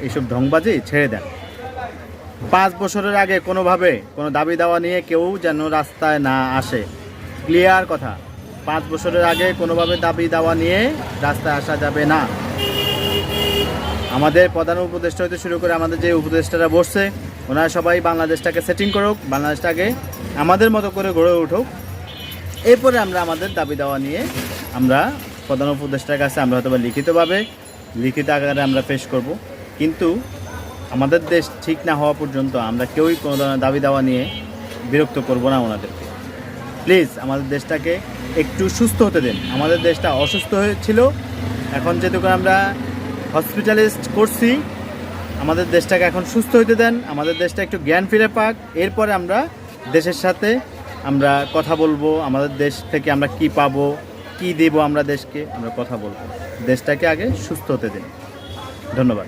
এইসব ঢংবাজি ছেড়ে দেন। 5 বছরের আগে কোনোভাবে কোনো দাবি দাওয়া নিয়ে কেউ যেন রাস্তায় না আসে। ক্লিয়ার কথা, 5 বছরের আগে কোনোভাবে দাবি দাওয়া নিয়ে রাস্তায় আসা যাবে না। আমাদের প্রধান উপদেষ্টা হতে শুরু করে আমাদের যে উপদেষ্টারা বসছে, ওনারা সবাই বাংলাদেশটাকে সেটিং করুক, বাংলাদেশটাকে আমাদের মতো করে গড়ে উঠুক। এরপরে আমরা আমাদের দাবি দাওয়া নিয়ে আমরা প্রধান উপদেষ্টার কাছে আমরা হয়তো লিখিত আকারে আমরা পেশ করব। কিন্তু আমাদের দেশ ঠিক না হওয়া পর্যন্ত আমরা কেউই কোনো ধরনের দাবি দাওয়া নিয়ে বিরক্ত করব না ওনাদেরকে। প্লিজ আমাদের দেশটাকে একটু সুস্থ হতে দিন। আমাদের দেশটা অসুস্থ হয়েছিল, এখন যেহেতু আমরা হসপিটালাইজড করছি, আমাদের দেশটাকে এখন সুস্থ হতে দেন, আমাদের দেশটা একটু জ্ঞান ফিরে পাক। এরপরে আমরা দেশের সাথে আমরা কথা বলবো, আমাদের দেশ থেকে আমরা কি পাবো, কি দেবো আমরা দেশকে, আমরা কথা বলবো। দেশটাকে আগে সুস্থ হতে দিন। ধন্যবাদ।